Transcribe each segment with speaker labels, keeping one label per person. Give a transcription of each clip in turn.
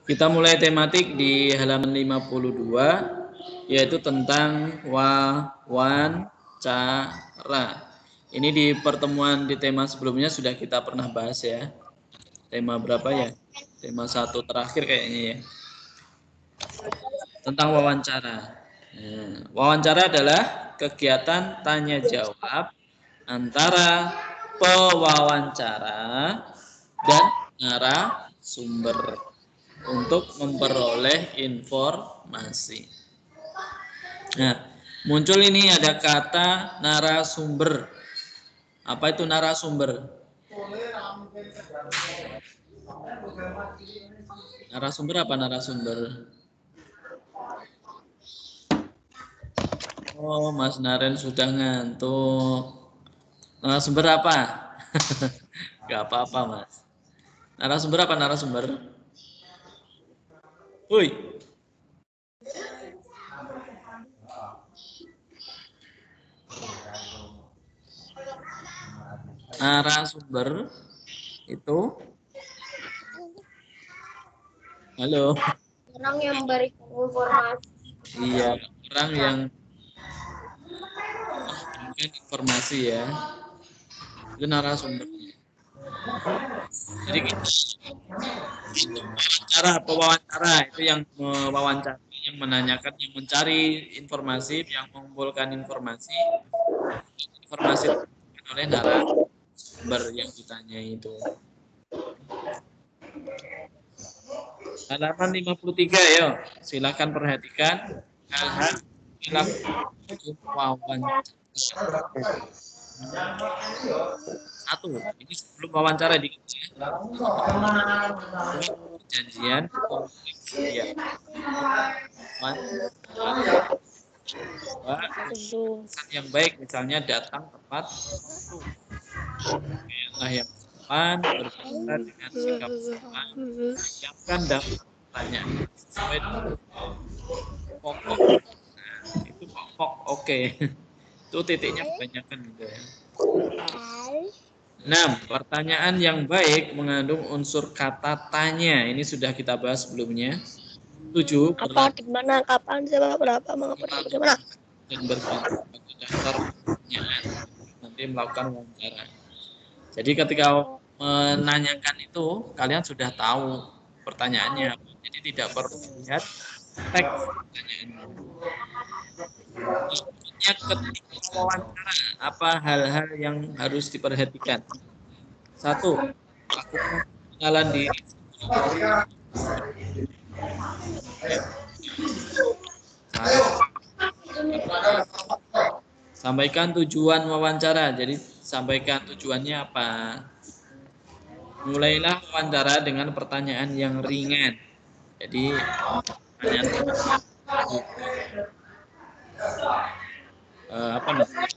Speaker 1: Kita mulai tematik di halaman 52, yaitu tentang wawancara. Ini di pertemuan di tema sebelumnya sudah kita pernah bahas ya. Tema berapa ya? Tema 1 terakhir kayaknya ya. Tentang wawancara. Wawancara adalah kegiatan tanya jawab antara pewawancara dan narasumber untuk memperoleh informasi. Nah, muncul ini ada kata narasumber. Apa itu narasumber? Narasumber apa narasumber? Oh, Mas Naren sudah ngantuk. Narasumber apa? Gak apa-apa, Mas. Narasumber apa narasumber? Woi. Narasumber itu halo.
Speaker 2: Orang yang memberikan informasi.
Speaker 1: Iya, orang yang memberikan informasi ya. Itu narasumbernya. Jadi pewawancara itu yang mewawancara, yang menanyakan, yang mencari informasi, yang mengumpulkan informasi oleh narasumber yang ditanya itu. Halaman 53 ya, silakan perhatikan hal-hal wawancara. Satu, ini sebelum wawancara di perjanjian ya. Kesan yang baik misalnya datang tepat waktu. Lah yang sopan, berbicara dengan sikap sopan, siapkan daftar pertanyaan sesuai dengan pokok. Nah, itu pokok oke. Itu titiknya kebanyakan gitu ya. 6. Pertanyaan yang baik mengandung unsur kata tanya. Ini sudah kita bahas sebelumnya. 7.
Speaker 2: Apa, di mana, kapan, siapa, berapa, mengapa, bagaimana.
Speaker 1: Dan bergantung pada daftar pertanyaan. Nanti melakukan wawancara. Jadi ketika menanyakan itu, kalian sudah tahu pertanyaannya. Jadi tidak perlu melihat teks pertanyaannya. Ketika wawancara, apa hal-hal yang harus diperhatikan? 1. Lakukan pengenalan diri. Sampaikan tujuan wawancara. Jadi sampaikan tujuannya apa? Mulailah wawancara dengan pertanyaan yang ringan. Jadi pertanyaan apa namanya?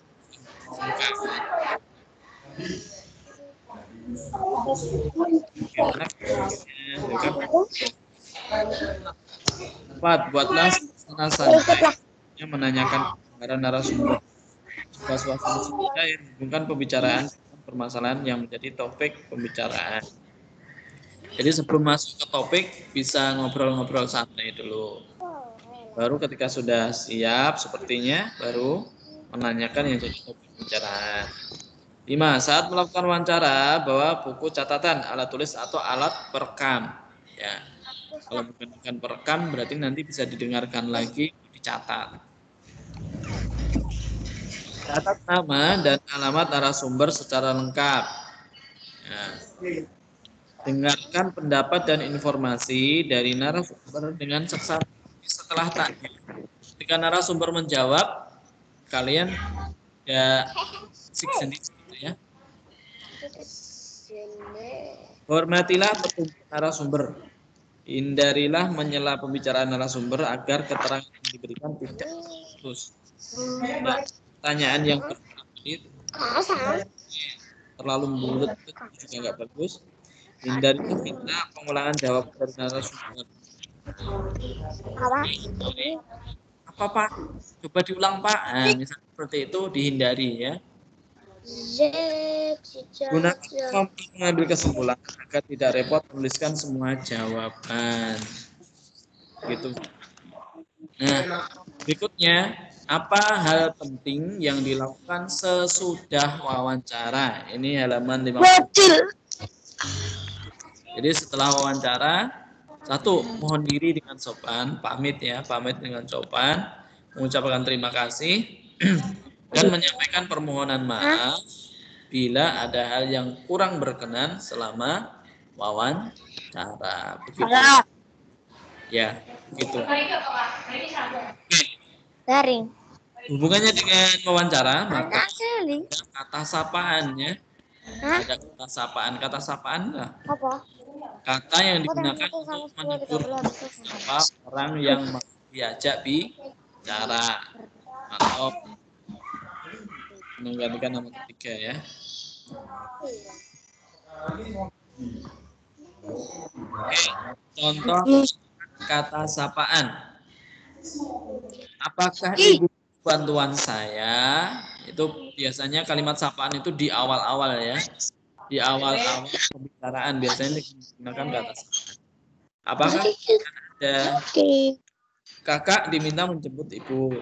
Speaker 1: Buatlah suasana santai yang menanyakan para narasumber. Suasana santai yang menghubungkan pembicaraan dengan permasalahan yang menjadi topik pembicaraan. Jadi sebelum masuk ke topik bisa ngobrol-ngobrol santai dulu. Baru ketika sudah siap sepertinya baru menanyakan yang jadi topik pembicaraan. 5. Saat melakukan wawancara bawa buku catatan, alat tulis atau alat perekam. Ya. Kalau menggunakan perekam berarti nanti bisa didengarkan lagi, dicatat. Catat nama dan alamat narasumber secara lengkap. Ya. Dengarkan pendapat dan informasi dari narasumber dengan seksama setelah tanya. Ketika narasumber menjawab, kalian ya sendiri gitu ya. Hormatilah petunjuk narasumber. Hindarilah menyela pembicaraan narasumber agar keterangan yang diberikan tidak terus. Pertanyaan yang terlalu mulut juga nggak bagus. Hindarilah minta pengulangan jawab dari narasumber. Apa Pak? Coba diulang Pak. Nah, misalnya seperti itu dihindari ya. Gunakan kemampuan mengambil kesimpulan agar tidak repot menuliskan semua jawaban. Gitu. Nah, berikutnya, apa hal penting yang dilakukan sesudah wawancara? Ini halaman 50. Jadi setelah wawancara, satu, mohon diri dengan sopan, pamit ya, pamit dengan sopan, mengucapkan terima kasih, dan menyampaikan permohonan maaf bila ada hal yang kurang berkenan selama wawancara. Begitu. Ya, begitu.
Speaker 2: Daring.
Speaker 1: Hubungannya dengan wawancara, maka ada kata sapaannya. Ada kata sapaan. Kata sapaan enggak?
Speaker 2: Apa?
Speaker 1: Kata yang digunakan untuk menegur siapa orang yang mau diajak bicara atau menggantikan nama ketiga ya. Oke, contoh kata sapaan. Apakah ibu bantuan saya? Itu biasanya kalimat sapaan itu di awal-awal ya. Di awal-awal pembicaraan biasanya digunakan kata sapaan. Apakah ada kakak diminta menjemput ibu?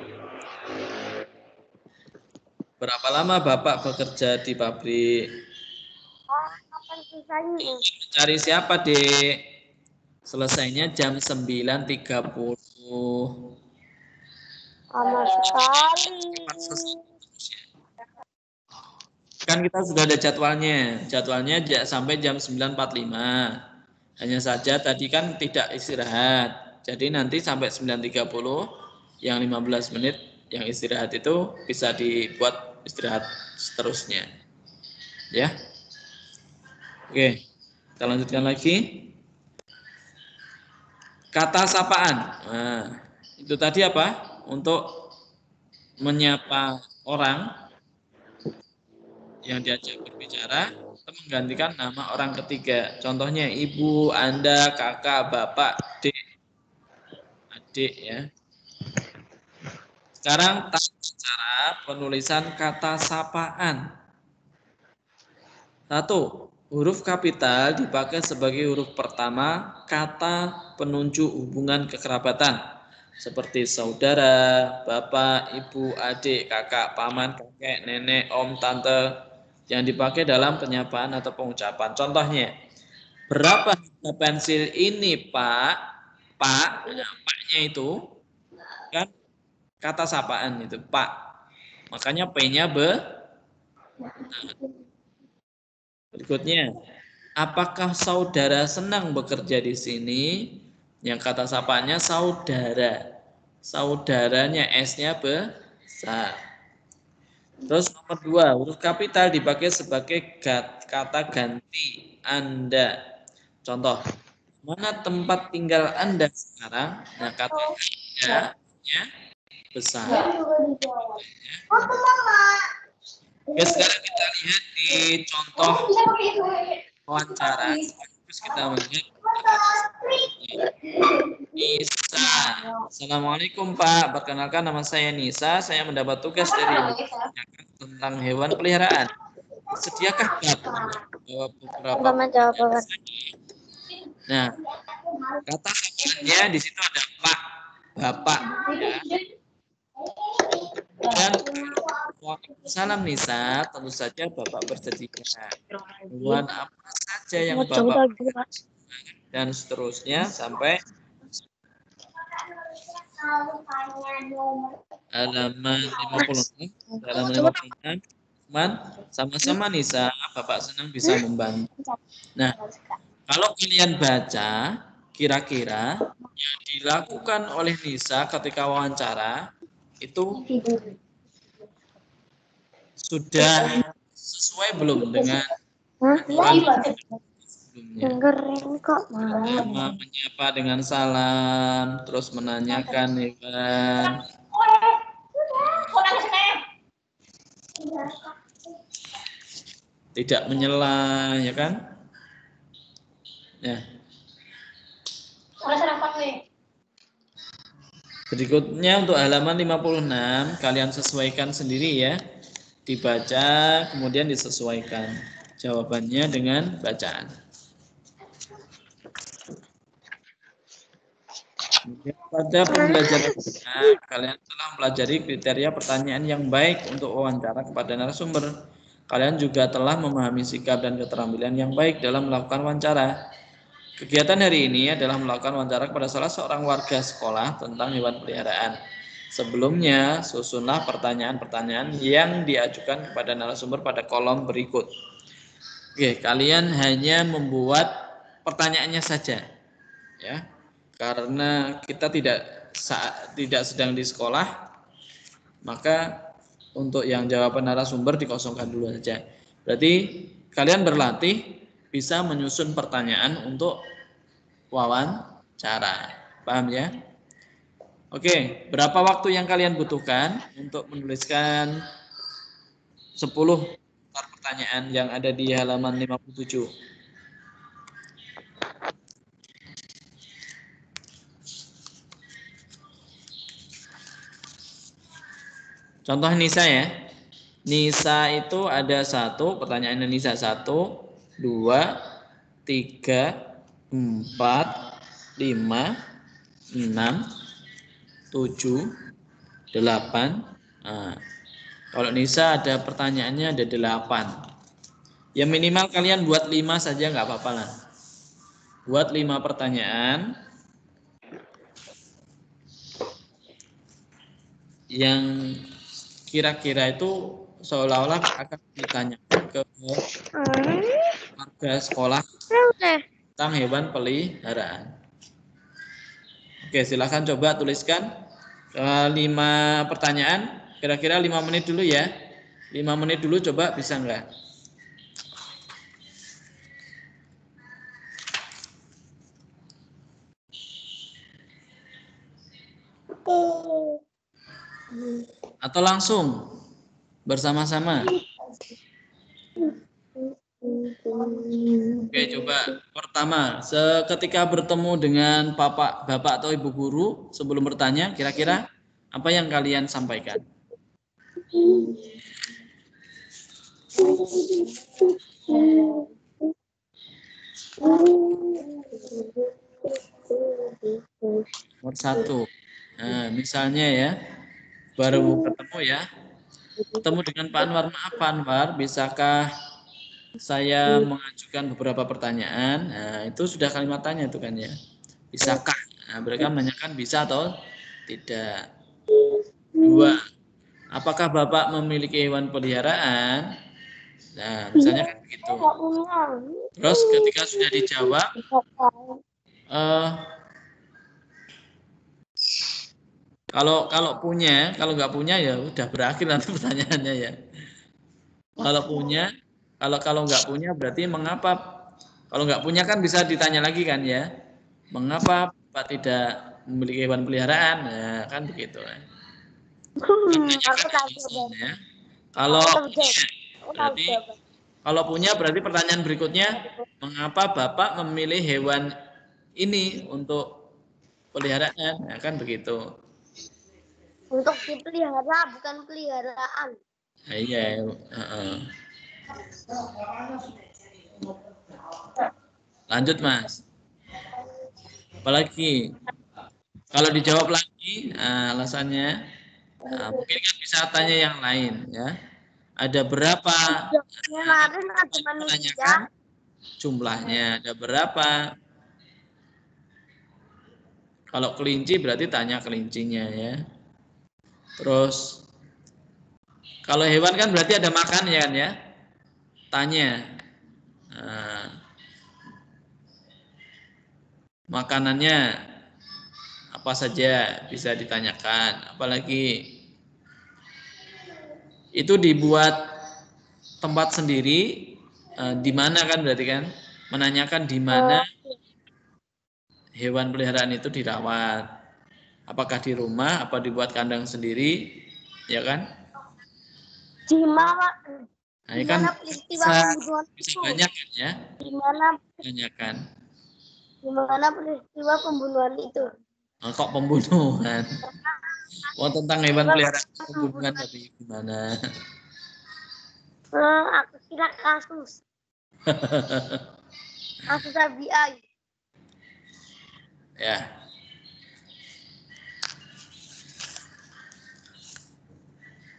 Speaker 1: Berapa lama bapak bekerja di pabrik? Mencari siapa, Dek? Selesainya jam 9.30.
Speaker 2: Lama sekali.
Speaker 1: Kan kita sudah ada jadwalnya. Jadwalnya sampai jam 9.45. Hanya saja tadi kan tidak istirahat. Jadi nanti sampai 9.30 yang 15 menit yang istirahat itu bisa dibuat istirahat seterusnya. Ya. Oke. Kita lanjutkan lagi. Kata sapaan. Nah, itu tadi apa? Untuk menyapa orang yang diajak berbicara, kita menggantikan nama orang ketiga. Contohnya ibu, Anda, kakak, bapak, adik ya. Sekarang cara penulisan kata sapaan. 1. Huruf kapital dipakai sebagai huruf pertama kata penunjuk hubungan kekerabatan seperti saudara, bapak, ibu, adik, kakak, paman, kakek, nenek, om, tante yang dipakai dalam penyapaan atau pengucapan. Contohnya, berapa harga pensil ini, Pak? Pak, nah, Paknya itu kan kata sapaan itu, Pak. Makanya P-nya Berikutnya, apakah saudara senang bekerja di sini? Yang kata sapaannya saudara. Saudaranya S-nya besar. Terus nomor 2, huruf kapital dipakai sebagai kata ganti Anda. Contoh, mana tempat tinggal Anda sekarang? Nah, kata Anda-nya besar. Oke, sekarang kita lihat di contoh wawancara. Terus kita melihat Nisa. Assalamualaikum Pak, perkenalkan nama saya Nisa. Saya mendapat tugas dari tentang hewan peliharaan. Sediakah Bapak menjawab beberapa pertanyaan? Nah, kata sapaannya di situ ada Pak, Bapak. Ya. Dan salam Nisa, tentu saja Bapak bersedia. Hewan apa saja yang Bapak dan seterusnya sampai halaman 56. Halaman 56. Teman, sama-sama Nisa, Bapak senang bisa membantu. Nah, kalau kalian baca, kira-kira yang dilakukan oleh Nisa ketika wawancara itu sudah sesuai belum dengan
Speaker 2: dengerin kok
Speaker 1: Pertama, menyapa dengan salam, terus menanyakan hewan, tidak menyela, ya kan? Ya. Berikutnya untuk halaman 56, kalian sesuaikan sendiri ya. dibaca, kemudian disesuaikan jawabannya dengan bacaan. Pada pembelajaran kalian telah mempelajari kriteria pertanyaan yang baik untuk wawancara kepada narasumber. Kalian juga telah memahami sikap dan keterampilan yang baik dalam melakukan wawancara. Kegiatan hari ini adalah melakukan wawancara kepada salah seorang warga sekolah tentang hewan peliharaan. Sebelumnya, susunlah pertanyaan-pertanyaan yang diajukan kepada narasumber pada kolom berikut. Oke, kalian hanya membuat pertanyaannya saja, ya. Karena kita tidak sedang di sekolah, maka untuk yang jawaban narasumber dikosongkan dulu saja. Berarti kalian berlatih bisa menyusun pertanyaan untuk wawancara. Paham ya? Oke, berapa waktu yang kalian butuhkan untuk menuliskan 10 pertanyaan yang ada di halaman 57? Contoh Nisa ya. Nisa itu ada 1, pertanyaan Nisa 1, 2, 3, 4, 5, 6, 7, 8. Nah, kalau Nisa ada pertanyaannya ada 8. Ya minimal kalian buat 5 saja nggak apa-apa lah. Buat 5 pertanyaan yang kira-kira itu seolah-olah akan ditanyakan ke warga sekolah tentang hewan peliharaan. Oke, silakan coba tuliskan 5 pertanyaan, kira-kira 5 menit dulu ya. 5 menit dulu coba bisa enggak? Atau langsung bersama-sama? Oke, coba pertama, ketika bertemu dengan bapak atau ibu guru sebelum bertanya, kira-kira apa yang kalian sampaikan? Nomor 1. Nah, misalnya ya, baru ketemu ya, ketemu dengan Pak Anwar. Maaf Pak Anwar, bisakah saya mengajukan beberapa pertanyaan? Nah, itu sudah kalimat tanya itu kan ya. Bisakah? Nah, mereka menanyakan bisa atau tidak. 2. Apakah Bapak memiliki hewan peliharaan? Nah, misalnya kan begitu. Terus ketika sudah dijawab, kalau punya, kalau nggak punya ya udah berakhir nanti pertanyaannya ya. Kalau punya, kalau nggak punya berarti mengapa? Kalau nggak punya kan bisa ditanya lagi kan ya. Mengapa Pak tidak memiliki hewan peliharaan? Nah, kan begitu. Ya. Kalau punya berarti pertanyaan berikutnya, mengapa Bapak memilih hewan ini untuk peliharaan? Nah, kan begitu.
Speaker 2: Untuk dipelihara, bukan peliharaan.
Speaker 1: Nah, iya. Lanjut Mas. Apalagi kalau dijawab lagi alasannya, mungkin kan bisa tanya yang lain ya. Ada berapa?
Speaker 2: Kemarin ada manusia.
Speaker 1: Jumlahnya ada berapa? Kalau kelinci berarti tanya kelincinya ya. Terus kalau hewan kan berarti ada makan ya kan ya. Tanya. Makanannya apa saja bisa ditanyakan. Apalagi itu dibuat tempat sendiri di mana kan berarti kan menanyakan di mana hewan peliharaan itu dirawat. Apakah di rumah, apa dibuat kandang sendiri, ya kan?
Speaker 2: Di mana?
Speaker 1: Nah, kan
Speaker 2: peristiwa pembunuhan
Speaker 1: bisa banyak kan ya?
Speaker 2: Di mana?
Speaker 1: Tanyakan.
Speaker 2: Di mana peristiwa pembunuhan itu?
Speaker 1: Nah, kok pembunuhan? Oh, tentang hewan peliharaan pembunuhan tapi gimana?
Speaker 2: Aku kira kasus. Kasus FBI.
Speaker 1: Ya.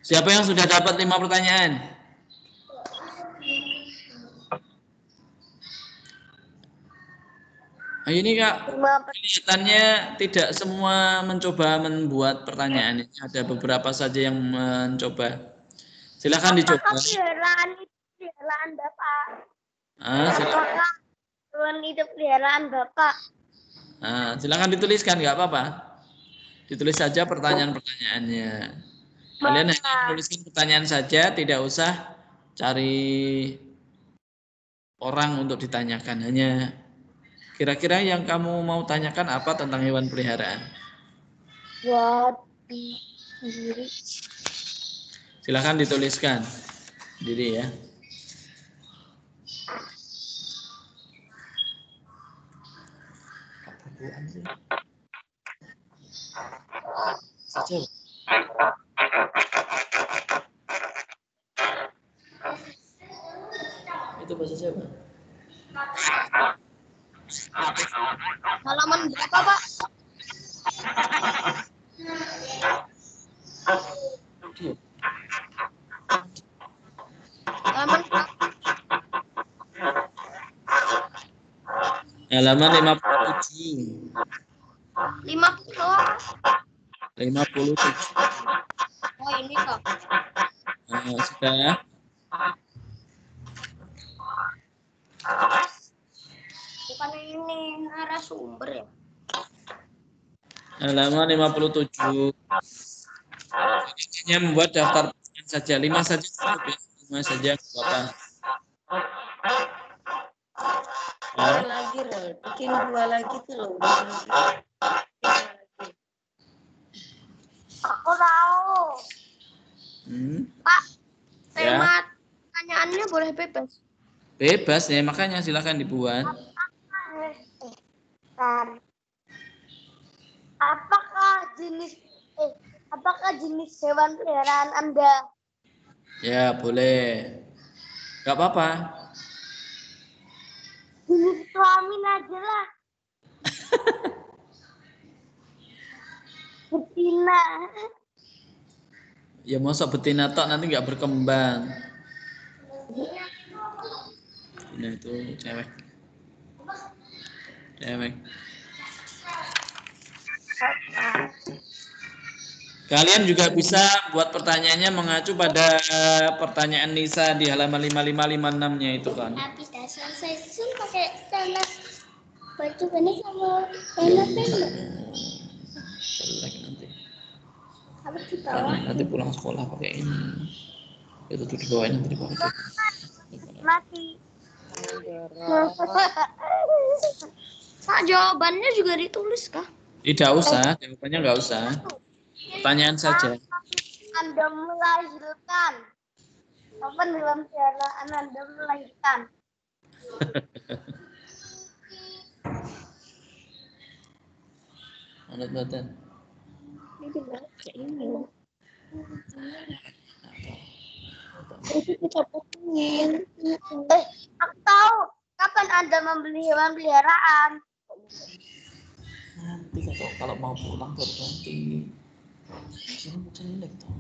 Speaker 1: Siapa yang sudah dapat 5 pertanyaan? Nah, ini Kak, kelihatannya tidak semua mencoba membuat pertanyaan. Ada beberapa saja yang mencoba. Silakan dicoba.
Speaker 2: Apakah peliharaan itu peliharaan Bapak? Apakah hewan itu peliharaan Bapak?
Speaker 1: Silakan dituliskan, nggak apa-apa. Ditulis saja pertanyaan-pertanyaannya. Kalian hanya menuliskan pertanyaan saja, tidak usah cari orang untuk ditanyakan. Hanya kira-kira yang kamu mau tanyakan apa tentang hewan peliharaan?
Speaker 2: Buat sendiri.
Speaker 1: Silakan dituliskan sendiri ya. Saja. Itu bahasa siapa?
Speaker 2: Halaman berapa, Pak? Halaman
Speaker 1: Halaman 57. 57.
Speaker 2: Oh, ini kok.
Speaker 1: Sudah.
Speaker 2: Bukan ini narasumber ya?
Speaker 1: Halaman 57. Hanya membuat daftar pertanyaan saja. 5 saja cukup ya. 5 saja Bapak.
Speaker 2: Lagi loh, bikin 2 lagi tuh loh. Aku tahu. Pak, tema pertanyaannya boleh bebas.
Speaker 1: Bebas ya, makanya silakan dibuat.
Speaker 2: Apakah jenis hewan peliharaan Anda?
Speaker 1: Ya, boleh. Gak apa-apa.
Speaker 2: Jenis kelamin aja lah. Betina.
Speaker 1: Ya masa betina tok nanti nggak berkembang. Betina itu cewek. Kalian juga bisa buat pertanyaannya mengacu pada pertanyaan Nisa di halaman 5556-nya itu kan.
Speaker 2: Bisa selesai sun pakai celana baju ini sama celana pendek.
Speaker 1: Jelek nanti.
Speaker 2: Habis di bawah.
Speaker 1: Nanti pulang sekolah pakai ini. Itu tuh dibawain nanti dibawa.
Speaker 2: Mati. Pak, jawabannya juga ditulis kah?
Speaker 1: Tidak usah, jawabannya nggak usah. Pertanyaan saja.
Speaker 2: Anda melahirkan. Kapan dalam peliharaan Anda melahirkan?
Speaker 1: Menurut badan.
Speaker 2: Ini baca ini. Itu kita potongin. Aku tahu. Kapan Anda membeli hewan peliharaan?
Speaker 1: Nanti kalau mau pulang baru ganti. Ini mau jelek tuh.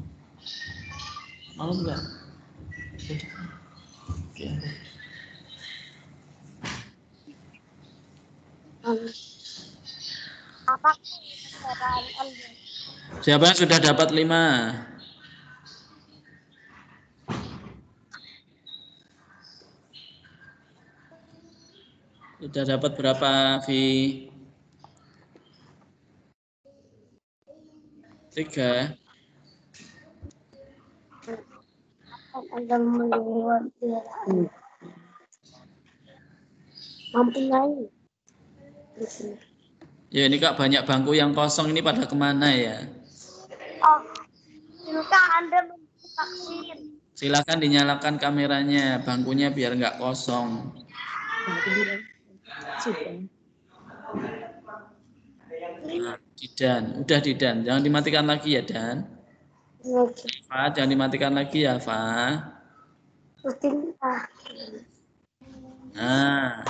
Speaker 1: Mau nggak? Oke.
Speaker 2: Apa peliharaan Anda?
Speaker 1: Siapa yang sudah dapat 5? Sudah dapat berapa, Vi? 3.
Speaker 2: Anda membeli hewan peliharaan? Mampu naik.
Speaker 1: Ya ini Kak, banyak bangku yang kosong ini pada kemana ya?
Speaker 2: Oh, jika Anda membeli vaksin.
Speaker 1: Silakan dinyalakan kameranya, bangkunya biar nggak kosong. Didan, udah Didan, jangan dimatikan lagi ya Dan. Fa, jangan dimatikan lagi ya Fa. Nah,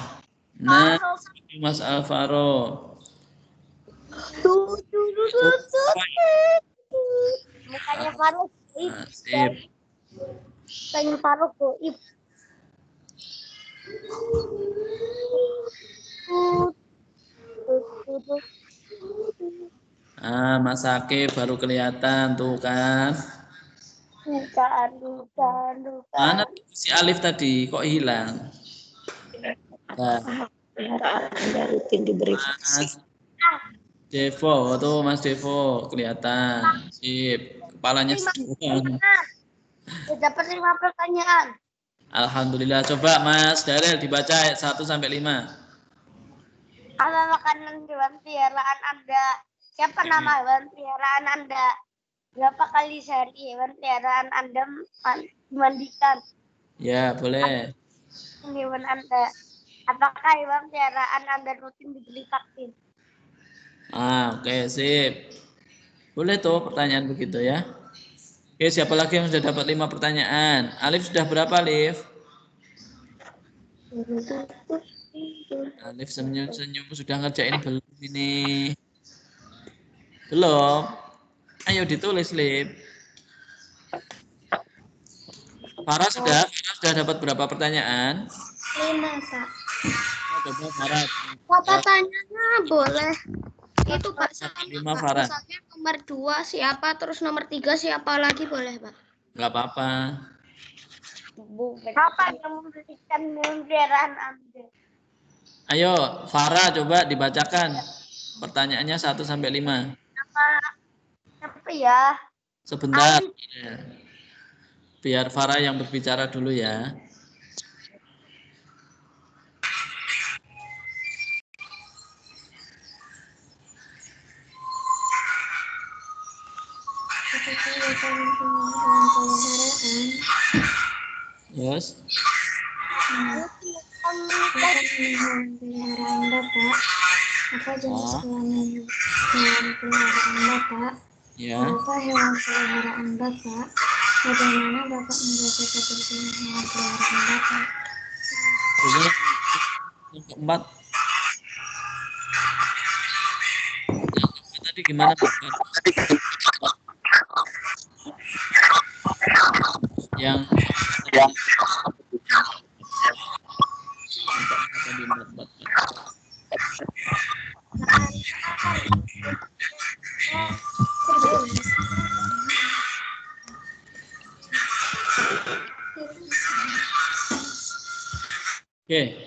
Speaker 1: Mas Alvaro.
Speaker 2: Mukanya Faruk goib.
Speaker 1: Sip.
Speaker 2: Mukanya Faruk goib.
Speaker 1: Mas Akif baru kelihatan tuh kan.
Speaker 2: Bukan.
Speaker 1: Mana si Alif tadi kok hilang? Nah,
Speaker 3: Anda rutin diberi vaksin.
Speaker 1: Mas Devo tuh Mas Devo kelihatan. Sip. Kepalanya sedang.
Speaker 2: Dapat 5 pertanyaan.
Speaker 1: Alhamdulillah. Coba Mas Darel dibaca ayat 1 sampai 5.
Speaker 2: Apa makanan hewan peliharaan Anda? Siapa nama hewan peliharaan Anda? Berapa kali sehari hewan peliharaan Anda dimandikan?
Speaker 1: Ya, boleh.
Speaker 2: Hewan Anda. Apakah hewan peliharaan Anda rutin diberi vaksin?
Speaker 1: Oke, sip. Boleh tuh pertanyaan begitu ya. Oke, siapa lagi yang sudah dapat 5 pertanyaan? Alif sudah berapa, Alif? Alif senyum-senyum sudah ngerjain belum ini? Belum? Ayo ditulis, Lip. Farah sudah dapat berapa pertanyaan?
Speaker 2: 5, Pak.
Speaker 1: Coba Farah.
Speaker 2: Pertanyaannya boleh. Itu Pak,
Speaker 1: Lima Farah.
Speaker 2: Nomor 2 siapa, terus nomor 3 siapa lagi boleh, Pak?
Speaker 1: Enggak apa-apa.
Speaker 2: Apa yang memberikan pemeliharaan Anda?
Speaker 1: Ayo, Farah coba dibacakan pertanyaannya 1 sampai 5.
Speaker 2: Apa ya?
Speaker 1: Sebentar. Biar Farah yang berbicara dulu ya. Yes.
Speaker 2: Peliharaan Bapak, apa jenis hewan peliharaan Bapak?
Speaker 1: Ya.
Speaker 2: Berapa hewan peliharaan Bapak? Bagaimana Bapak menjaga kebersihan hewan peliharaan Bapak?
Speaker 1: Yang keempat. Tadi gimana Bapak? Yang Oke.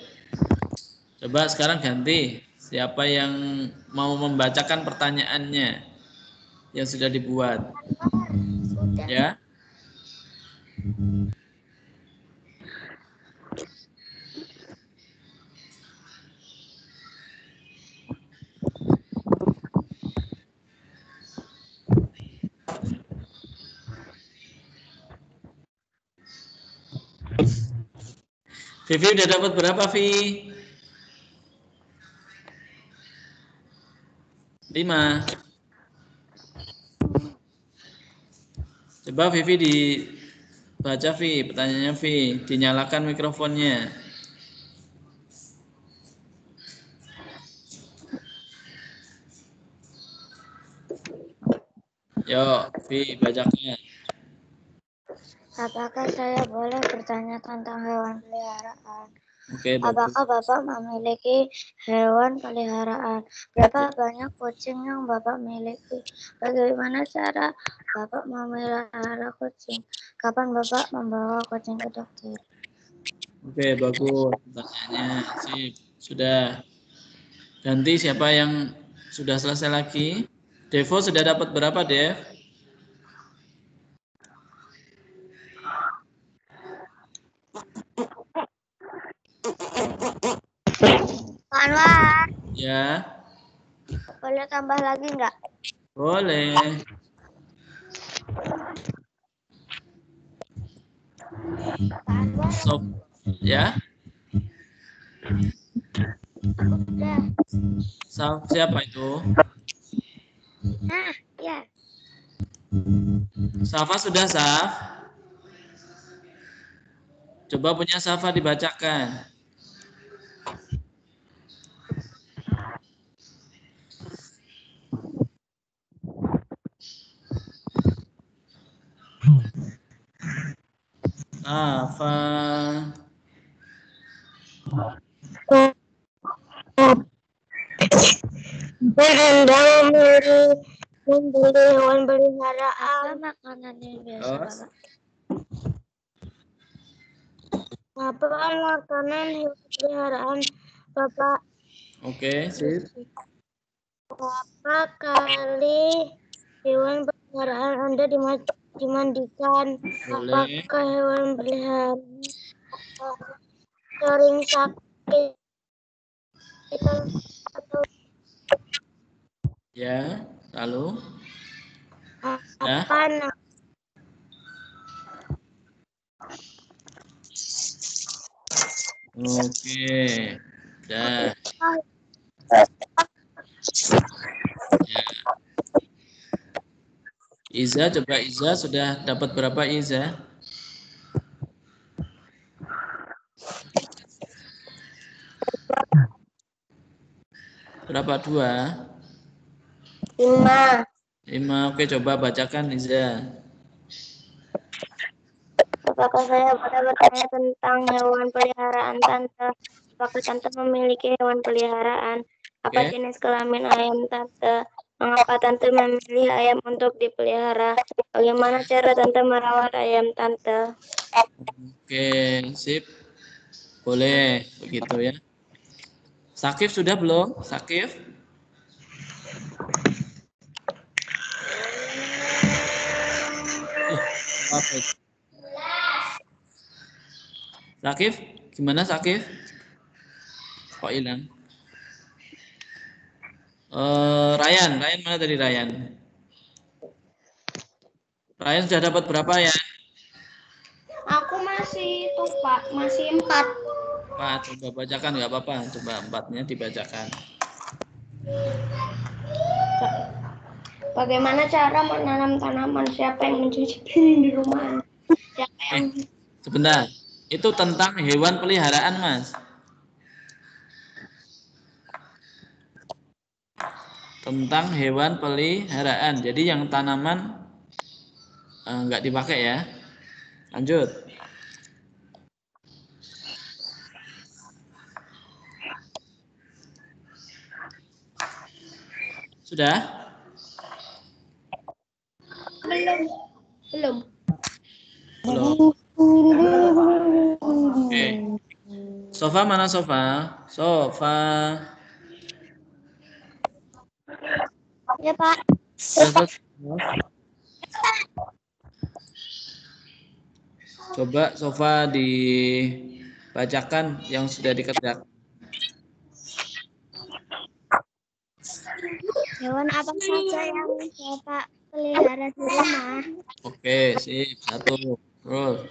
Speaker 1: Coba sekarang ganti. Siapa yang mau membacakan pertanyaannya yang sudah dibuat? Ya. Vivi udah dapat berapa, Vi? 5. Coba Vivi dibaca, Vi. Pertanyaannya, Vi. Dinyalakan mikrofonnya. Yo, Vi, bacakan.
Speaker 2: Apakah saya boleh bertanya tentang hewan peliharaan?
Speaker 1: Oke,
Speaker 2: Apakah Bapak memiliki hewan peliharaan? Berapa banyak kucing yang Bapak miliki? Bagaimana cara Bapak memelihara kucing? Kapan Bapak membawa kucing ke dokter?
Speaker 1: Oke, bagus pertanyaannya. Sip, sudah. Ganti siapa yang sudah selesai lagi? Devo sudah dapat berapa, Dev?
Speaker 2: Anwar,
Speaker 1: Ya.
Speaker 2: boleh tambah lagi nggak?
Speaker 1: Boleh. Sob, ya. Siapa itu?
Speaker 2: Nah, ya.
Speaker 1: Safa sudah, Saf? Coba punya Safa dibacakan. Safa.
Speaker 2: Anda membeli hewan peliharaan. Makanan yang biasa, Bapak. Apa makanan hewan peliharaan, Bapak?
Speaker 1: Oke, sip.
Speaker 2: Berapa kali hewan peliharaan Anda dimandikan?
Speaker 1: Boleh.
Speaker 2: Apakah hewan peliharaan sering sakit atau
Speaker 1: Ya, lalu? Ya.
Speaker 2: apa?
Speaker 1: Oke. Dah. Ya. Iza, coba Iza sudah dapat berapa Iza? Berapa? 2?
Speaker 2: 5.
Speaker 1: 5. Oke, coba bacakan Iza.
Speaker 2: Apakah saya boleh bertanya tentang hewan peliharaan Tante? Apakah Tante memiliki hewan peliharaan? Apa
Speaker 1: Oke.
Speaker 2: jenis kelamin ayam Tante? Mengapa Tante memilih ayam untuk dipelihara? Bagaimana cara Tante merawat ayam Tante?
Speaker 1: Oke, sip. Boleh begitu ya. Sakif sudah belum? Sakif? Apa itu? Sakif? Gimana Sakif? Kok hilang? Ryan mana tadi Ryan? Ryan sudah dapat berapa ya?
Speaker 2: Aku masih itu Pak, masih 4.
Speaker 1: 4. Coba bacakan nggak apa-apa. Coba 4-nya dibacakan.
Speaker 2: Bagaimana cara menanam tanaman? Siapa yang mencuci piring di rumah? Siapa yang
Speaker 1: Sebentar. Itu tentang hewan peliharaan, Mas. Tentang hewan peliharaan. Jadi yang tanaman nggak dipakai ya. Lanjut. Sudah?
Speaker 2: belum?
Speaker 1: Belum. Oke. Sofa mana Sofa? Sofa.
Speaker 2: Ya Pak.
Speaker 1: Coba Sofa dibacakan yang sudah dikerjakan.
Speaker 2: Hewan apa saja yang Bapak pelihara di rumah?
Speaker 1: Oke, sip. 1. Terus.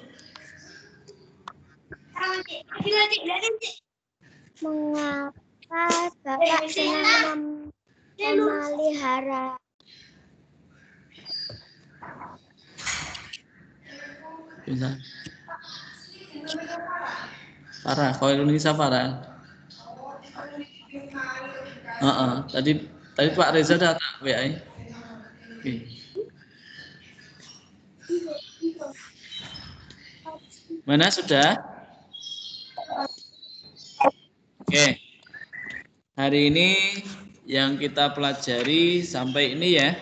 Speaker 2: Mengapa Bapak senang memelihara?
Speaker 1: Bisa. Farah, kalau Indonesia Farah. Tadi Pak Reza datang WA. Oke. Mana sudah? Oke. Hari ini yang kita pelajari sampai ini ya.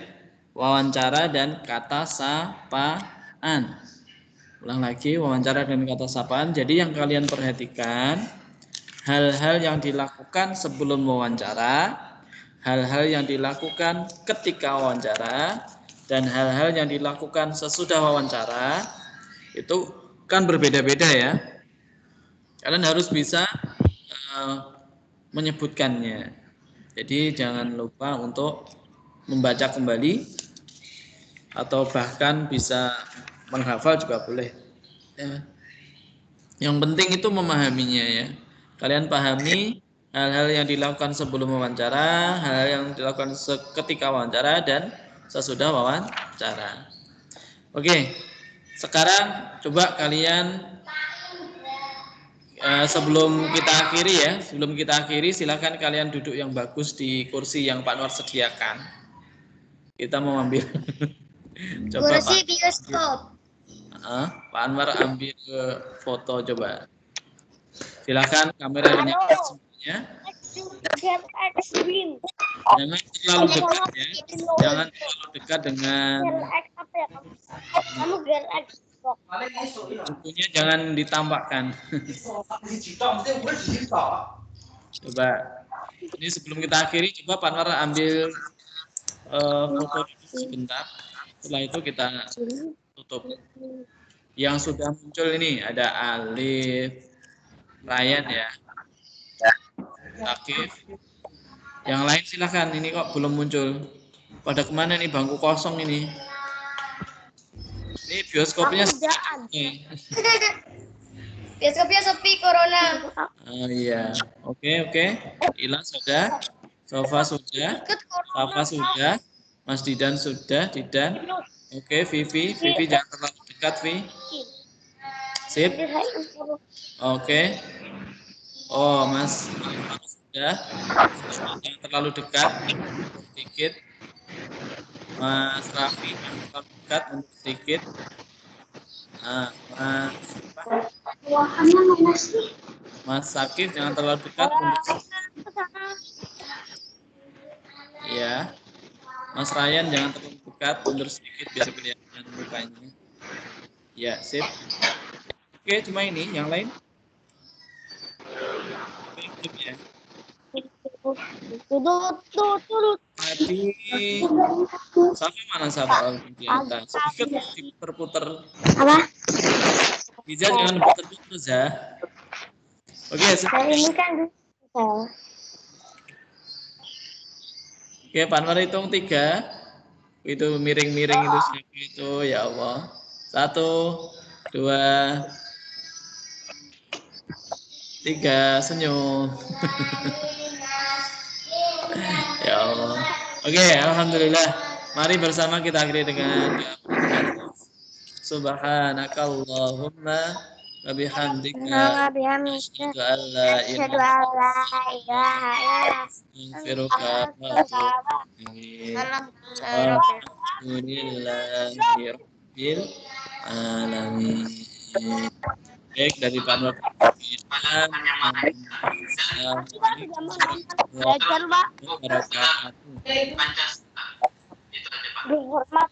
Speaker 1: Wawancara dan kata sapaan. Ulang lagi, wawancara dan kata sapaan. Jadi yang kalian perhatikan, hal-hal yang dilakukan sebelum wawancara, hal-hal yang dilakukan ketika wawancara, dan hal-hal yang dilakukan sesudah wawancara, itu kan berbeda-beda ya. Kalian harus bisa menyebutkannya. Jadi jangan lupa untuk membaca kembali atau bahkan bisa menghafal juga boleh. Ya. Yang penting itu memahaminya ya. Kalian pahami hal-hal yang dilakukan sebelum wawancara, hal yang dilakukan ketika wawancara dan sesudah wawancara. Oke. Sekarang coba kalian Sebelum kita akhiri silakan kalian duduk yang bagus di kursi yang Pak Anwar sediakan. Kita mau ambil coba
Speaker 2: Kursi
Speaker 1: Pak
Speaker 2: bioskop.
Speaker 1: Pak Anwar ambil foto coba. Silakan kamera dinyalakan semuanya. Jangan terlalu dekat ya. Jangan terlalu dekat dengan bukunya, jangan ditampakkan. Coba ini sebelum kita akhiri, coba Pak Anwar ambil foto dulu sebentar. Setelah itu kita tutup. Yang sudah muncul ini ada Alif, Ryan ya, Akif. Yang lain silakan. Ini kok belum muncul. Pada kemana nih, bangku kosong ini? Ini bioskopnya sepi.
Speaker 2: Bioskopnya sepi corona.
Speaker 1: Oh iya. Oke. Ila sudah, Sofa sudah, Safa sudah, Mas Didan sudah, Didan. Oke, Vivi jangan terlalu dekat, Vi. Sip. Oke. Oh, Mas sudah. Jangan terlalu dekat, sedikit. Mas Raffi jangan terlalu dekat, mundur sedikit. Nah, Mas Sakif jangan terlalu dekat, mundur sedikit. Ya. Mas Ryan jangan terlalu dekat, mundur sedikit biar kelihatan mukanya. Ya, sip. Oke, cuma ini, yang lain? Oke, ya. Tadi Safi mana Safa di atas? Ikut diputer-puter.
Speaker 2: Apa?
Speaker 1: Bisa jangan puter-puter ya. Oke,
Speaker 2: ini kan bisa.
Speaker 1: Oke, Pak Anwar hitung 3. Itu miring-miring itu siapa itu, ya Allah. 1, 2, 3, senyum. Ya Allah. Oke, alhamdulillah. Mari bersama kita akhiri dengan Subhanakallahumma wa bihamdika asyhadu an la ilaha illa anta alhamdulillahi rabbil alamin. Baik, dari Pak Nur.
Speaker 2: Hormat.